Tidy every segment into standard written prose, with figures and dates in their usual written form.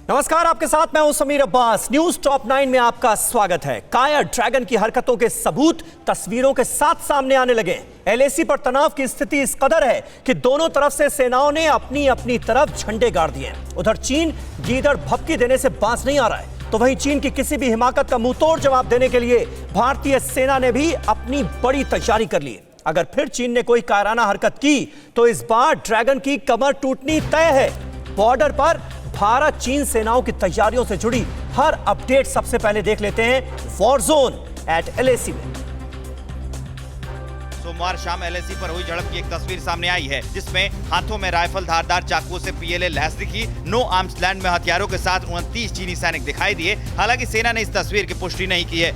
नमस्कार, आपके साथ मैं हूं समीर अब्बास। न्यूज टॉप 9 में आपका स्वागत है। कायर ड्रैगन की हरकतों के सबूत तस्वीरों के साथ सामने आने लगे। एलएसी पर तनाव की स्थिति इस कदर है कि दोनों तरफ से सेनाओं ने अपनी अपनी तरफ झंडे गाड़ दिए। उधर चीन गीदड़ भपकी देने से बाज नहीं आ रहा है, तो वहीं चीन की किसी भी हिमाकत का मुंहतोड़ जवाब देने के लिए भारतीय सेना ने भी अपनी बड़ी तैयारी कर ली। अगर फिर चीन ने कोई कायराना हरकत की तो इस बार ड्रैगन की कमर टूटनी तय है। बॉर्डर पर भारत चीन सेनाओं की तैयारियों से जुड़ी हर अपडेट सबसे पहले देख लेते हैं वॉर जोन एट एलएसी में। सोमवार शाम एलएसी पर हुई झड़प की एक तस्वीर सामने आई है, जिसमें हाथों में राइफल धारदार चाकुओं से पीएलए लैस दिखी। नो आर्म्स लैंड में हथियारों के साथ 29 चीनी सैनिक दिखाई दिए। हालांकि सेना ने इस तस्वीर की पुष्टि नहीं की है।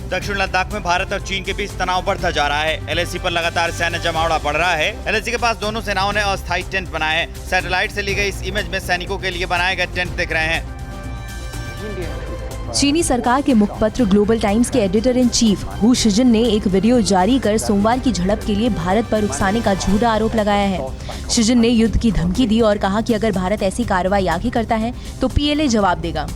दक्षिण लद्दाख में भारत और चीन के बीच तनाव बढ़ता जा रहा है। एलएसी पर लगातार सैन्य जमावड़ा बढ़ रहा है। एलएसी के पास दोनों सेनाओं ने अस्थायी टेंट बनाए हैं। सैटेलाइट से ली गई इस इमेज में सैनिकों के लिए बनाए गए टेंट दिख रहे हैं। चीनी सरकार के मुखपत्र ग्लोबल टाइम्स के एडिटर इन चीफ हू शिजिन ने एक वीडियो जारी कर सोमवार की झड़प के लिए भारत पर उकसाने का झूठा आरोप लगाया है। शिजिन ने युद्ध की धमकी दी और कहा कि अगर भारत ऐसी कार्रवाई आगे करता है तो पीएलए जवाब देगा।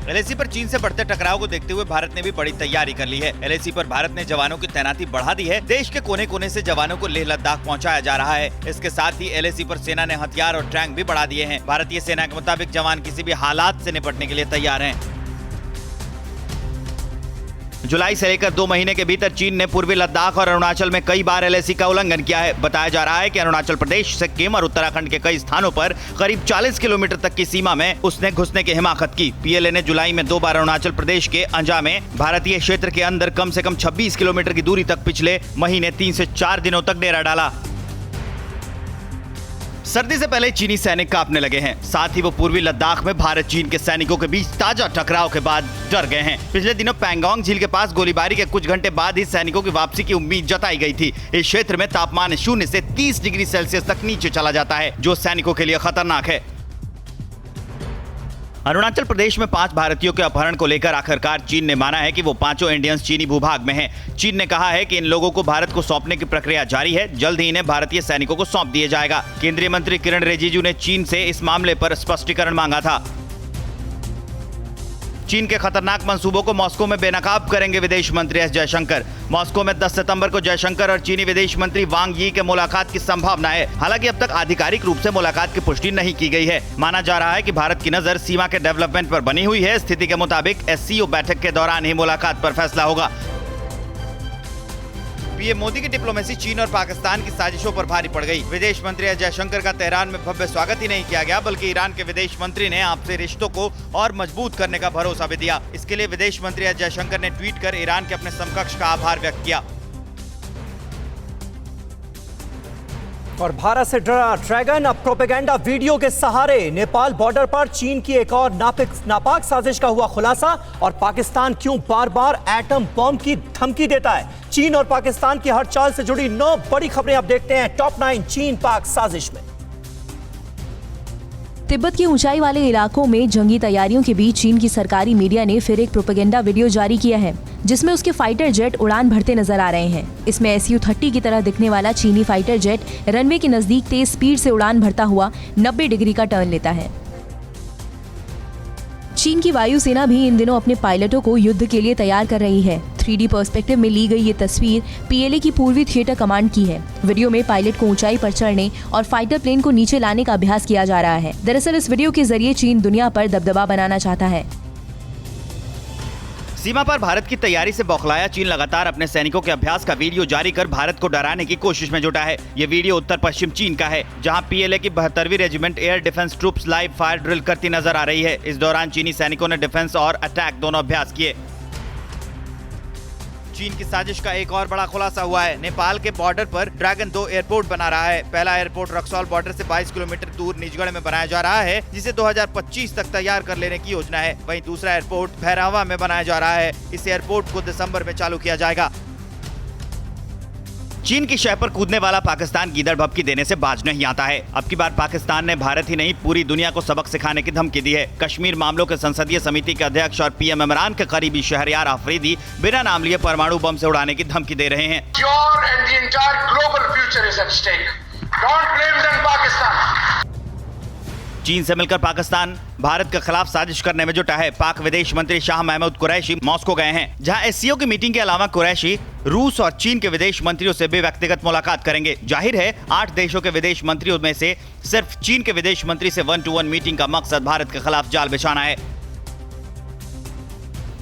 एलएसी पर चीन से बढ़ते टकराव को देखते हुए भारत ने भी बड़ी तैयारी कर ली है। एलएसी पर भारत ने जवानों की तैनाती बढ़ा दी है। देश के कोने कोने से जवानों को लेह लद्दाख पहुंचाया जा रहा है। इसके साथ ही एलएसी पर सेना ने हथियार और टैंक भी बढ़ा दिए हैं। भारतीय सेना के मुताबिक जवान किसी भी हालात से निपटने के लिए तैयार हैं। जुलाई से लेकर 2 महीने के भीतर चीन ने पूर्वी लद्दाख और अरुणाचल में कई बार एलएसी का उल्लंघन किया है। बताया जा रहा है कि अरुणाचल प्रदेश, सिक्किम और उत्तराखंड के कई स्थानों पर करीब 40 किलोमीटर तक की सीमा में उसने घुसने की हिमाकत की। पीएलए ने जुलाई में 2 बार अरुणाचल प्रदेश के अंजा में भारतीय क्षेत्र के अंदर कम से कम 26 किलोमीटर की दूरी तक पिछले महीने 3 से 4 दिनों तक डेरा डाला। सर्दी से पहले चीनी सैनिक कांपने लगे हैं। साथ ही वो पूर्वी लद्दाख में भारत चीन के सैनिकों के बीच ताजा टकराव के बाद डर गए हैं। पिछले दिनों पैंगोंग झील के पास गोलीबारी के कुछ घंटे बाद ही सैनिकों की वापसी की उम्मीद जताई गई थी। इस क्षेत्र में तापमान 0 से 30 डिग्री सेल्सियस तक नीचे चला जाता है, जो सैनिकों के लिए खतरनाक है। अरुणाचल प्रदेश में 5 भारतीयों के अपहरण को लेकर आखिरकार चीन ने माना है कि वो 5 इंडियंस चीनी भूभाग में हैं। चीन ने कहा है कि इन लोगों को भारत को सौंपने की प्रक्रिया जारी है। जल्द ही इन्हें भारतीय सैनिकों को सौंप दिया जाएगा। केंद्रीय मंत्री किरण रिजिजू ने चीन से इस मामले पर स्पष्टीकरण मांगा था। चीन के खतरनाक मंसूबों को मॉस्को में बेनकाब करेंगे विदेश मंत्री एस जयशंकर। मॉस्को में 10 सितंबर को जयशंकर और चीनी विदेश मंत्री वांग यी के मुलाकात की संभावना है। हालांकि अब तक आधिकारिक रूप से मुलाकात की पुष्टि नहीं की गई है। माना जा रहा है कि भारत की नजर सीमा के डेवलपमेंट पर बनी हुई है। स्थिति के मुताबिक एससीओ बैठक के दौरान ही मुलाकात पर फैसला होगा। पीएम मोदी की डिप्लोमेसी चीन और पाकिस्तान की साजिशों पर भारी पड़ गई। विदेश मंत्री एस जयशंकर का तेहरान में भव्य स्वागत ही नहीं किया गया, बल्कि ईरान के विदेश मंत्री ने आपसी रिश्तों को और मजबूत करने का भरोसा भी दिया। इसके लिए विदेश मंत्री एस जयशंकर ने ट्वीट कर ईरान के अपने समकक्ष का आभार व्यक्त किया। और भारत से डरा ड्रैगन अब प्रोपेगेंडा वीडियो के सहारे। नेपाल बॉर्डर पर चीन की एक और नापाक साजिश का हुआ खुलासा। और पाकिस्तान क्यों बार बार एटम बम की धमकी देता है। चीन और पाकिस्तान की हर चाल से जुड़ी 9 बड़ी खबरें अब देखते हैं टॉप 9 चीन पाक साजिश में। तिब्बत के ऊंचाई वाले इलाकों में जंगी तैयारियों के बीच चीन की सरकारी मीडिया ने फिर एक प्रोपेगेंडा वीडियो जारी किया है, जिसमें उसके फाइटर जेट उड़ान भरते नजर आ रहे हैं। इसमें SU-30 की तरह दिखने वाला चीनी फाइटर जेट रनवे के नजदीक तेज स्पीड से उड़ान भरता हुआ 90 डिग्री का टर्न लेता है। चीन की वायुसेना भी इन दिनों अपने पायलटों को युद्ध के लिए तैयार कर रही है। 3D पर्सपेक्टिव में ली गई ये तस्वीर पीएलए की पूर्वी थिएटर कमांड की है। वीडियो में पायलट को ऊंचाई पर चढ़ने और फाइटर प्लेन को नीचे लाने का अभ्यास किया जा रहा है। दरअसल इस वीडियो के जरिए चीन दुनिया पर दबदबा बनाना चाहता है। सीमा पर भारत की तैयारी से बौखलाया चीन लगातार अपने सैनिकों के अभ्यास का वीडियो जारी कर भारत को डराने की कोशिश में जुटा है। ये वीडियो उत्तर पश्चिम चीन का है, जहां पीएलए की 72वीं regiment air defence troops live fire drill करती नजर आ रही है। इस दौरान चीनी सैनिकों ने डिफेंस और अटैक दोनों अभ्यास किए। चीन की साजिश का एक और बड़ा खुलासा हुआ है। नेपाल के बॉर्डर पर ड्रैगन 2 एयरपोर्ट बना रहा है। पहला एयरपोर्ट रक्सौल बॉर्डर से 22 किलोमीटर दूर निजगढ़ में बनाया जा रहा है, जिसे 2025 तक तैयार कर लेने की योजना है। वहीं दूसरा एयरपोर्ट भैरहवा में बनाया जा रहा है। इस एयरपोर्ट को दिसंबर में चालू किया जाएगा। चीन की शह पर कूदने वाला पाकिस्तान गीदड़ भभकी देने से बाज नहीं आता है। अब की बार पाकिस्तान ने भारत ही नहीं पूरी दुनिया को सबक सिखाने की धमकी दी है। कश्मीर मामलों के संसदीय समिति के अध्यक्ष और पीएम इमरान के करीबी शहरयार आफरीदी बिना नाम लिए परमाणु बम से उड़ाने की धमकी दे रहे हैं। चीन से मिलकर पाकिस्तान भारत के खिलाफ साजिश करने में जुटा है। पाक विदेश मंत्री शाह महमूद कुरैशी मॉस्को गए हैं, जहां एससीओ की मीटिंग के अलावा कुरैशी रूस और चीन के विदेश मंत्रियों से भी व्यक्तिगत मुलाकात करेंगे। जाहिर है 8 देशों के विदेश मंत्रियों में से सिर्फ चीन के विदेश मंत्री से 1-to-1 मीटिंग का मकसद भारत के खिलाफ जाल बिछाना है।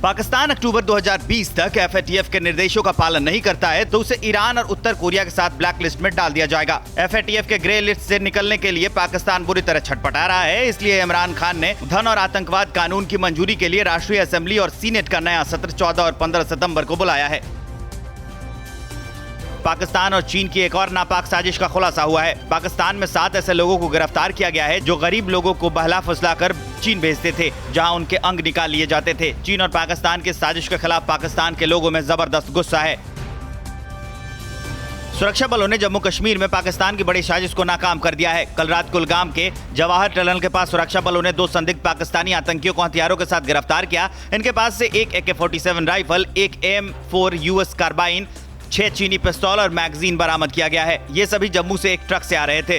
पाकिस्तान अक्टूबर 2020 तक एफएटीएफ के निर्देशों का पालन नहीं करता है तो उसे ईरान और उत्तर कोरिया के साथ ब्लैक लिस्ट में डाल दिया जाएगा। एफएटीएफ के ग्रे लिस्ट से निकलने के लिए पाकिस्तान बुरी तरह छटपटा रहा है। इसलिए इमरान खान ने धन और आतंकवाद कानून की मंजूरी के लिए राष्ट्रीय असेंबली और सीनेट का नया सत्र 14 और 15 सितंबर को बुलाया है। पाकिस्तान और चीन की एक और नापाक साजिश का खुलासा हुआ है। पाकिस्तान में 7 ऐसे लोगों को गिरफ्तार किया गया है जो गरीब लोगों को बहला फुसला कर चीन भेजते थे, जहां उनके अंग निकाल लिए जाते थे। चीन और पाकिस्तान की साजिश के खिलाफ पाकिस्तान के लोगों में जबरदस्त गुस्सा है। सुरक्षा बलों ने जम्मू कश्मीर में पाकिस्तान की बड़ी साजिश को नाकाम कर दिया है। कल रात कुलगाम के जवाहर टनल के पास सुरक्षा बलों ने 2 संदिग्ध पाकिस्तानी आतंकियों को हथियारों के साथ गिरफ्तार किया। इनके पास से एक AK-47 राइफल, एक AM4 US कार्बाइन, 6 चीनी पिस्तौल और मैगजीन बरामद किया गया है। ये सभी जम्मू से एक ट्रक से आ रहे थे।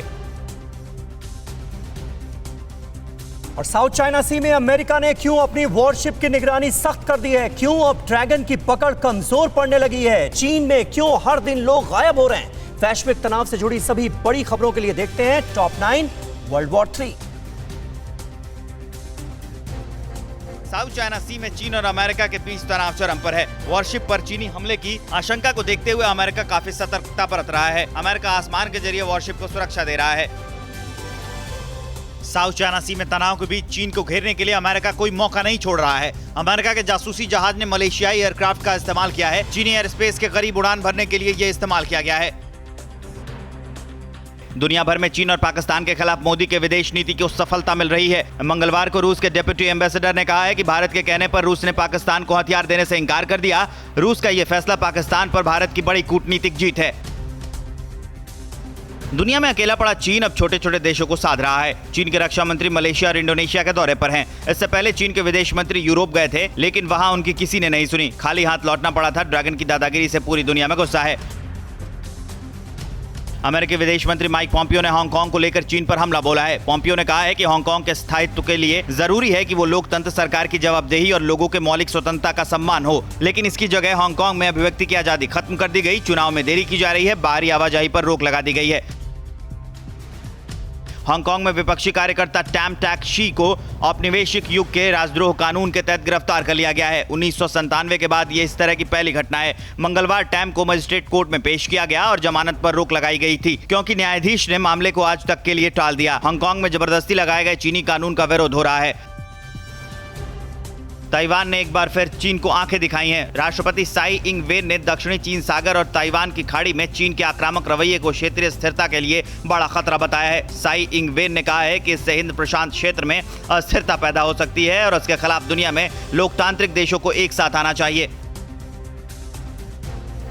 और साउथ चाइना सी में अमेरिका ने क्यों अपनी वॉरशिप की निगरानी सख्त कर दी है? क्यों अब ड्रैगन की पकड़ कमजोर पड़ने लगी है? चीन में क्यों हर दिन लोग गायब हो रहे हैं? वैश्विक तनाव से जुड़ी सभी बड़ी खबरों के लिए देखते हैं top 9 world war 3। South China Sea में चीन और अमेरिका के बीच तनाव चरम पर है। वॉरशिप पर चीनी हमले की आशंका को देखते हुए अमेरिका काफी सतर्कता बरत रहा है। अमेरिका आसमान के जरिए वॉरशिप को सुरक्षा दे रहा है। साउथ चाइना सी में तनाव के बीच चीन को घेरने के लिए अमेरिका कोई मौका नहीं छोड़ रहा है। अमेरिका के जासूसी जहाज ने मलेशियाई एयरक्राफ्ट का इस्तेमाल किया है। चीनी एयर स्पेस के करीब उड़ान भरने के लिए यह इस्तेमाल किया गया है। दुनिया भर में चीन और पाकिस्तान के खिलाफ मोदी के विदेश नीति को सफलता मिल रही है। मंगलवार को रूस के डिप्टी एम्बेसडर ने कहा है कि भारत के कहने पर रूस ने पाकिस्तान को हथियार देने से इनकार कर दिया। रूस का यह फैसला पाकिस्तान पर भारत की बड़ी कूटनीतिक जीत है। दुनिया में अकेला पड़ा चीन अब छोटे छोटे देशों को साध रहा है। चीन के रक्षा मंत्री मलेशिया और इंडोनेशिया के दौरे पर हैं। इससे पहले चीन के विदेश मंत्री यूरोप गए थे, लेकिन वहां उनकी किसी ने नहीं सुनी। खाली हाथ लौटना पड़ा था। ड्रैगन की दादागिरी से पूरी दुनिया में गुस्सा है। अमेरिकी विदेश मंत्री माइक पॉम्पियो ने हांगकांग को लेकर चीन पर हमला बोला है। पॉम्पियो ने कहा है कि हांगकांग के स्थायित्व के लिए जरूरी है कि वो लोकतंत्र, सरकार की जवाबदेही और लोगों के मौलिक स्वतंत्रता का सम्मान हो, लेकिन इसकी जगह हांगकांग में अभिव्यक्ति की आजादी खत्म कर दी गई। चुनाव में देरी की जा रही है। बाहरी आवाजाही पर रोक लगा दी गई है। हांगकांग में विपक्षी कार्यकर्ता टैम टैक शी को औपनिवेशिक युग के राजद्रोह कानून के तहत गिरफ्तार कर लिया गया है। 1997 के बाद ये इस तरह की पहली घटना है। मंगलवार टैम को मजिस्ट्रेट कोर्ट में पेश किया गया और जमानत पर रोक लगाई गई थी, क्योंकि न्यायाधीश ने मामले को आज तक के लिए टाल दिया। हांगकांग में जबरदस्ती लगाए गए चीनी कानून का विरोध हो रहा है। ताइवान ने एक बार फिर चीन को आंखें दिखाई हैं। राष्ट्रपति साई इंग वेन ने दक्षिणी चीन सागर और ताइवान की खाड़ी में चीन के आक्रामक रवैये को क्षेत्रीय स्थिरता के लिए बड़ा खतरा बताया है। साई इंग वेन ने कहा है कि इससे हिंद प्रशांत क्षेत्र में अस्थिरता पैदा हो सकती है और उसके खिलाफ दुनिया में लोकतांत्रिक देशों को एक साथ आना चाहिए।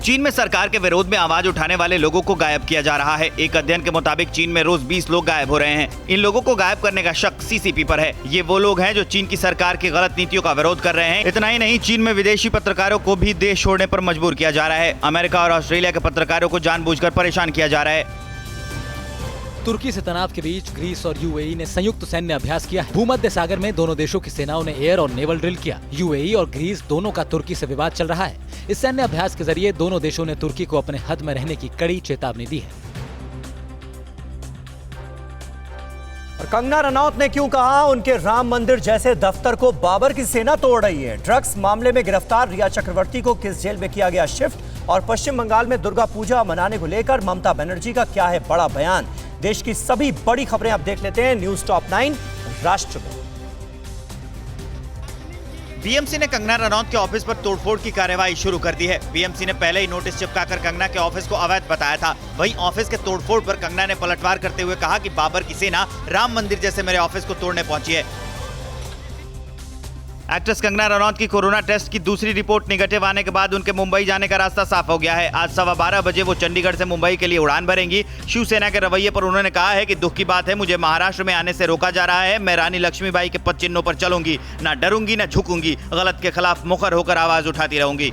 चीन में सरकार के विरोध में आवाज उठाने वाले लोगों को गायब किया जा रहा है। एक अध्ययन के मुताबिक चीन में रोज 20 लोग गायब हो रहे हैं। इन लोगों को गायब करने का शक सीसीपी पर है। ये वो लोग हैं जो चीन की सरकार की गलत नीतियों का विरोध कर रहे हैं। इतना ही नहीं, चीन में विदेशी पत्रकारों को भी देश छोड़ने पर मजबूर किया जा रहा है। अमेरिका और ऑस्ट्रेलिया के पत्रकारों को जानबूझकर परेशान किया जा रहा है। तुर्की से तनाव के बीच ग्रीस और यूएई ने संयुक्त सैन्य अभ्यास किया है। भूमध्य सागर में दोनों देशों की सेनाओं ने एयर और नेवल ड्रिल किया। यूएई और ग्रीस दोनों का तुर्की से विवाद चल रहा है। इस सैन्य अभ्यास के जरिए दोनों देशों ने तुर्की को अपने हद में रहने की कड़ी चेतावनी दी है। और कंगना रनौत ने क्यों कहा उनके राम मंदिर जैसे दफ्तर को बाबर की सेना तोड़ रही है? ड्रग्स मामले में गिरफ्तार रिया चक्रवर्ती को किस जेल में किया गया शिफ्ट? और पश्चिम बंगाल में दुर्गा पूजा मनाने को लेकर ममता बनर्जी का क्या है बड़ा बयान? देश की सभी बड़ी खबरें आप देख लेते हैं न्यूज टॉप 9 राष्ट्र में। बीएमसी ने कंगना रनौत के ऑफिस पर तोड़फोड़ की कार्रवाई शुरू कर दी है। बीएमसी ने पहले ही नोटिस चिपकाकर कंगना के ऑफिस को अवैध बताया था। वहीं ऑफिस के तोड़फोड़ पर कंगना ने पलटवार करते हुए कहा कि बाबर की सेना राम मंदिर जैसे मेरे ऑफिस को तोड़ने पहुंची है। एक्ट्रेस कंगना रनौत की कोरोना टेस्ट की दूसरी रिपोर्ट निगेटिव आने के बाद उनके मुंबई जाने का रास्ता साफ हो गया है। आज 12:15 बजे वो चंडीगढ़ से मुंबई के लिए उड़ान भरेंगी। शिवसेना के रवैये पर उन्होंने कहा है कि दुख की बात है, मुझे महाराष्ट्र में आने से रोका जा रहा है। मैं रानी लक्ष्मीबाई के पद चिन्हों पर चलूंगी, ना डरूंगी ना झुकूंगी, गलत के खिलाफ मुखर होकर आवाज उठाती रहूंगी।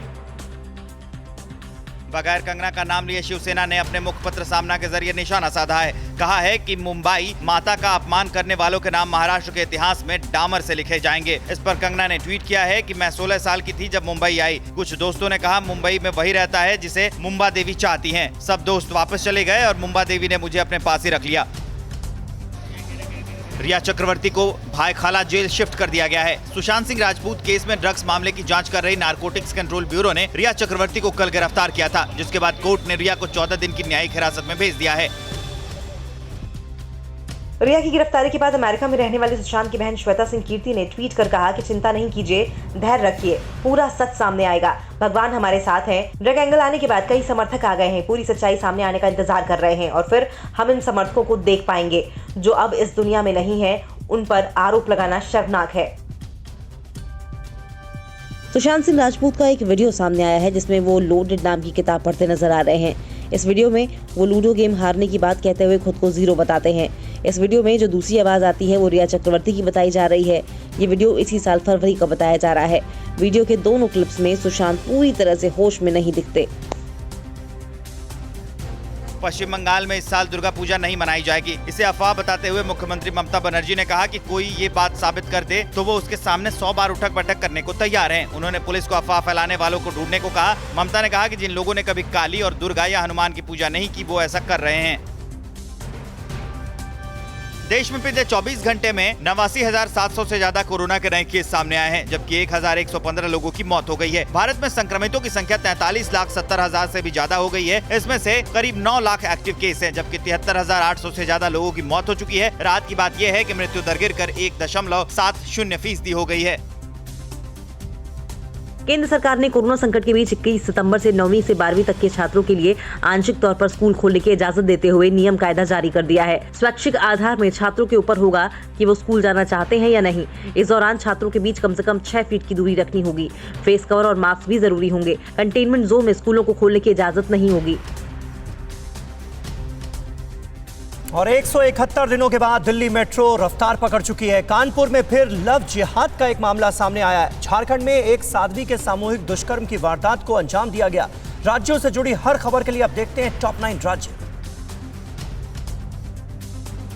बगैर कंगना का नाम लिए शिवसेना ने अपने मुखपत्र सामना के जरिए निशाना साधा है। कहा है कि मुंबई माता का अपमान करने वालों के नाम महाराष्ट्र के इतिहास में डामर से लिखे जाएंगे। इस पर कंगना ने ट्वीट किया है कि मैं 16 साल की थी जब मुंबई आई। कुछ दोस्तों ने कहा मुंबई में वही रहता है जिसे मुंबा देवी चाहती हैं। सब दोस्त वापस चले गए और मुंबा देवी ने मुझे अपने पास ही रख लिया। रिया चक्रवर्ती को भायखाला जेल शिफ्ट कर दिया गया है। सुशांत सिंह राजपूत केस में ड्रग्स मामले की जांच कर रही नारकोटिक्स कंट्रोल ब्यूरो ने रिया चक्रवर्ती को कल गिरफ्तार किया था, जिसके बाद कोर्ट ने रिया को 14 दिन की न्यायिक हिरासत में भेज दिया है। रिया की गिरफ्तारी के बाद अमेरिका में रहने वाली सुशांत की बहन श्वेता सिंह कीर्ति ने ट्वीट कर कहा कि चिंता नहीं कीजिए, धैर्य रखिए, पूरा सच सामने आएगा, भगवान हमारे साथ हैं। ड्रग एंगल आने के बाद कई समर्थक आ गए हैं, पूरी सच्चाई सामने आने का इंतजार कर रहे हैं और फिर हम इन समर्थकों को देख पाएंगे जो अब इस दुनिया में नहीं है। उन पर आरोप लगाना शर्मनाक है। सुशांत सिंह राजपूत का एक वीडियो सामने आया है जिसमें वो लोडेड नाम की किताब पढ़ते नजर आ रहे हैं। इस वीडियो में वो लूडो गेम हारने की बात कहते हुए खुद को जीरो बताते हैं। इस वीडियो में जो दूसरी आवाज आती है वो रिया चक्रवर्ती की बताई जा रही है। ये वीडियो इसी साल फरवरी का बताया जा रहा है। वीडियो के दोनों क्लिप्स में सुशांत पूरी तरह से होश में नहीं दिखते। पश्चिम बंगाल में इस साल दुर्गा पूजा नहीं मनाई जाएगी। इसे अफवाह बताते हुए मुख्यमंत्री ममता बनर्जी ने कहा कि कोई ये बात साबित कर दे तो वो उसके सामने 100 बार उठक बैठक करने को तैयार हैं। उन्होंने पुलिस को अफवाह फैलाने वालों को ढूंढने को कहा। ममता ने कहा कि जिन लोगों ने कभी काली और दुर्गा या हनुमान की पूजा नहीं की वो ऐसा कर रहे हैं। देश में पिछले 24 घंटे में 89,700 से ज्यादा कोरोना के नए केस सामने आए हैं, जबकि 1,115 लोगों की मौत हो गई है। भारत में संक्रमितों की संख्या 43,70,000 से भी ज्यादा हो गई है। इसमें से करीब 9 लाख एक्टिव केस हैं, जबकि 73,800 से ज्यादा लोगों की मौत हो चुकी है। रात की बात यह है कि मृत्यु दर गिरकर 1.70% हो गई है। केंद्र सरकार ने कोरोना संकट के बीच 21 सितंबर से 9वीं से 12वीं तक के छात्रों के लिए आंशिक तौर पर स्कूल खोलने की इजाजत देते हुए नियम कायदा जारी कर दिया है। स्वैच्छिक आधार में छात्रों के ऊपर होगा कि वो स्कूल जाना चाहते हैं या नहीं। इस दौरान छात्रों के बीच कम से कम 6 फीट की दूरी रखनी होगी। फेस कवर और मास्क भी जरूरी होंगे। कंटेनमेंट जोन में स्कूलों को खोलने की इजाजत नहीं होगी। और 171 दिनों के बाद दिल्ली मेट्रो रफ्तार पकड़ चुकी है। कानपुर में फिर लव जिहाद का एक मामला सामने आया है। झारखंड में एक साध्वी के सामूहिक दुष्कर्म की वारदात को अंजाम दिया गया। राज्यों से जुड़ी हर खबर के लिए अब देखते हैं टॉप 9 राज्य।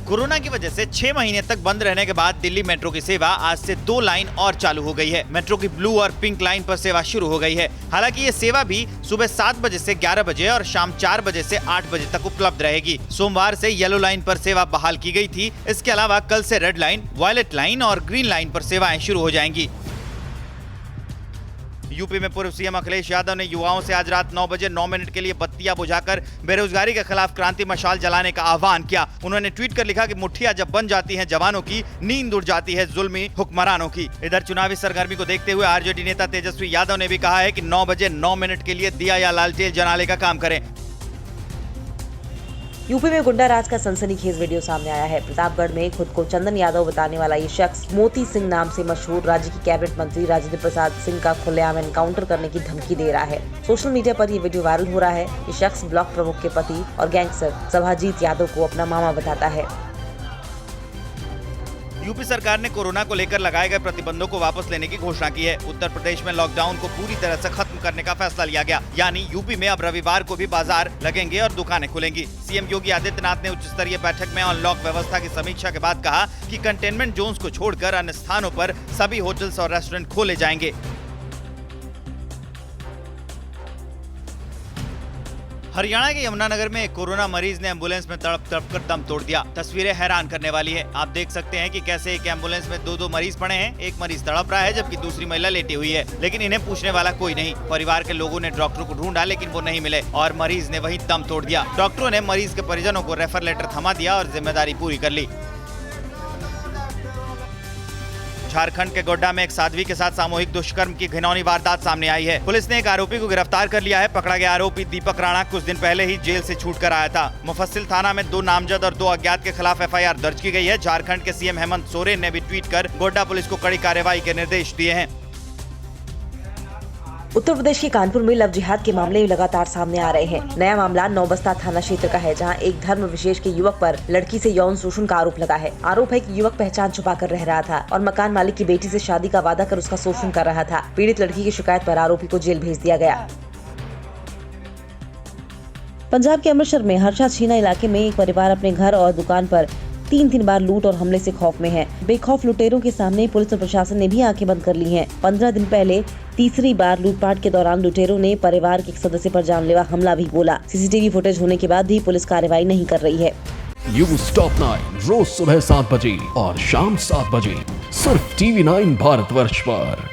कोरोना की वजह से 6 महीने तक बंद रहने के बाद दिल्ली मेट्रो की सेवा आज से 2 लाइन और चालू हो गई है। मेट्रो की ब्लू और पिंक लाइन पर सेवा शुरू हो गई है। हालांकि ये सेवा भी सुबह 7 बजे से 11 बजे और शाम 4 बजे से 8 बजे तक उपलब्ध रहेगी। सोमवार से येलो लाइन पर सेवा बहाल की गई थी। इसके अलावा कल से रेड लाइन, वायलेट लाइन और ग्रीन लाइन पर सेवाएं शुरू हो जाएंगी। यूपी में पूर्व सीएम अखिलेश यादव ने युवाओं से आज रात 9 बजे 9 मिनट के लिए बत्तियां बुझाकर बेरोजगारी के खिलाफ क्रांति मशाल जलाने का आह्वान किया। उन्होंने ट्वीट कर लिखा कि मुठ्ठियां जब बन जाती हैं जवानों की, नींद उड़ जाती है जुल्मी हुक्मरानों की। इधर चुनावी सरगर्मी को देखते हुए आरजेडी नेता तेजस्वी यादव ने भी कहा है कि 9 बजे 9 मिनट के लिए दिया या लालटेन जलाने का काम करें। यूपी में गुंडा राज का सनसनीखेज वीडियो सामने आया है। प्रतापगढ़ में खुद को चंदन यादव बताने वाला ये शख्स मोती सिंह नाम से मशहूर राज्य की कैबिनेट मंत्री राजेंद्र प्रसाद सिंह का खुलेआम एनकाउंटर करने की धमकी दे रहा है। सोशल मीडिया पर ये वीडियो वायरल हो रहा है। ये शख्स ब्लॉक प्रमुख के पति और गैंगस्टर सभाजीत यादव को अपना मामा बताता है। यूपी सरकार ने कोरोना को लेकर लगाए गए प्रतिबंधों को वापस लेने की घोषणा की है। उत्तर प्रदेश में लॉकडाउन को पूरी तरह से खत्म करने का फैसला लिया गया, यानी यूपी में अब रविवार को भी बाजार लगेंगे और दुकानें खुलेंगी। सीएम योगी आदित्यनाथ ने उच्च स्तरीय बैठक में अनलॉक व्यवस्था की समीक्षा के बाद कहा कि कंटेनमेंट जोन्स को छोड़कर अन्य स्थानों पर सभी होटल्स और रेस्टोरेंट खोले जाएंगे। हरियाणा के यमुनानगर में एक कोरोना मरीज ने एम्बुलेंस में तड़प कर दम तोड़ दिया। तस्वीरें हैरान करने वाली है। आप देख सकते हैं कि कैसे एक एम्बुलेंस में 2 मरीज पड़े हैं। एक मरीज तड़प रहा है जबकि दूसरी महिला लेटी हुई है, लेकिन इन्हें पूछने वाला कोई नहीं। परिवार के लोगों ने डॉक्टर को ढूंढा लेकिन वो नहीं मिले और मरीज ने वहीं दम तोड़ दिया। डॉक्टरों ने मरीज के परिजनों को रेफर लेटर थमा दिया और जिम्मेदारी पूरी कर ली। झारखंड के गोड्डा में एक साध्वी के साथ सामूहिक दुष्कर्म की घिनौनी वारदात सामने आई है। पुलिस ने एक आरोपी को गिरफ्तार कर लिया है। पकड़ा गया आरोपी दीपक राणा कुछ दिन पहले ही जेल से छूट कर आया था। मुफस्सिल थाना में 2 नामजद और 2 अज्ञात के खिलाफ FIR दर्ज की गई है। झारखंड के CM हेमंत सोरेन ने भी ट्वीट कर गोड्डा पुलिस को कड़ी कार्रवाई के निर्देश दिए हैं। उत्तर प्रदेश के कानपुर में लव जिहाद के मामले लगातार सामने आ रहे हैं। नया मामला नौबस्ता थाना क्षेत्र का है, जहां एक धर्म विशेष के युवक पर लड़की से यौन शोषण का आरोप लगा है। आरोप है कि युवक पहचान छुपा कर रह रहा था और मकान मालिक की बेटी से शादी का वादा कर उसका शोषण कर रहा था। पीड़ित लड़की की शिकायत पर आरोपी को जेल भेज दिया गया। पंजाब के अमृतसर में हर्षा छीना इलाके में एक परिवार अपने घर और दुकान पर 3 बार लूट और हमले से खौफ में है। बेखौफ लुटेरों के सामने पुलिस और प्रशासन ने भी आंखें बंद कर ली हैं। 15 दिन पहले तीसरी बार लूटपाट के दौरान लुटेरों ने परिवार के एक सदस्य पर जानलेवा हमला भी बोला। CCTV फुटेज होने के बाद भी पुलिस कार्रवाई नहीं कर रही है। न्यूज़ टॉप 9 रोज सुबह 7 बजे और शाम 7 बजे सिर्फ TV9 भारतवर्ष पर।